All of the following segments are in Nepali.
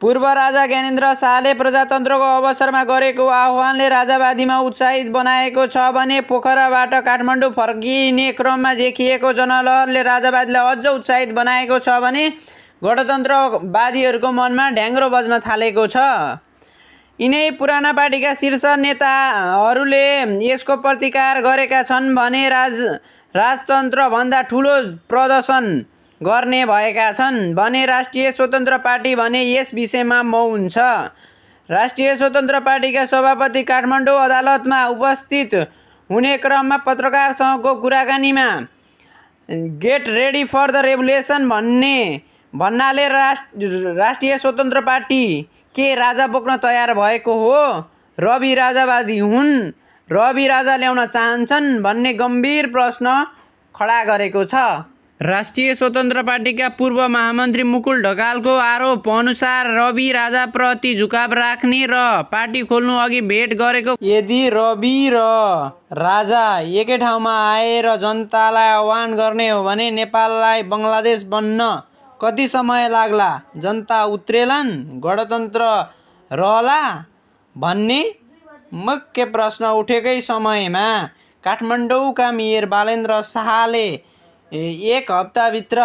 पूर्व राजा ज्ञानेन्द्र शाहले प्रजातन्त्रको अवसरमा गरेको आह्वानले राजावादीमा उत्साहित बनाएको छ भने पोखराबाट काठमाडौँ फर्किने क्रममा देखिएको जनलहरले राजावादीलाई अझ उत्साहित बनाएको छ भने गणतन्त्रवादीहरूको मनमा ढ्याङ्ग्रो बज्न थालेको छ। यिनै पुराना पार्टीका शीर्ष नेताहरूले यसको प्रतिकार गरेका छन् भने राजतन्त्रभन्दा ठुलो प्रदर्शन गर्ने भएका छन् भने राष्ट्रिय स्वतन्त्र पार्टी भने यस विषयमा मौन छ। राष्ट्रिय स्वतन्त्र पार्टीका सभापति काठमाडौँ अदालतमा उपस्थित हुने क्रममा पत्रकारसँगको कुराकानीमा get ready for the revolution भन्नाले राष्ट्रिय स्वतन्त्र पार्टी के राजा बोक्न तयार भएको हो? रवि राजावादी हुन्? रवि राजा ल्याउन चाहन्छन् भन्ने गम्भीर प्रश्न खडा गरेको छ। राष्ट्रिय स्वतन्त्र पार्टीका पूर्व महामन्त्री मुकुल ढकालको आरोप अनुसार रवि राजाप्रति झुकाव राख्ने र पार्टी खोल्नु अघि भेट गरेको। यदि रवि र राजा एकै ठाउँमा आएर जनतालाई आह्वान गर्ने हो भने नेपाललाई बङ्गलादेश बन्न कति समय लाग्ला? जनता उत्रेलान्? गणतन्त्र रहला? भन्ने मुख्य प्रश्न उठेकै समयमा काठमाडौँका मेयर बालेन्द्र शाहले एक हप्ताभित्र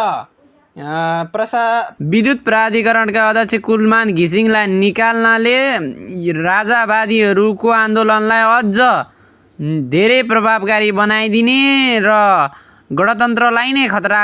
विद्युत प्राधिकरणका अध्यक्ष कुलमान घिसिङलाई निकाल्नाले राजावादीहरूको आन्दोलनलाई अझ धेरै प्रभावकारी बनाइदिने र गणतन्त्रलाई नै खतरा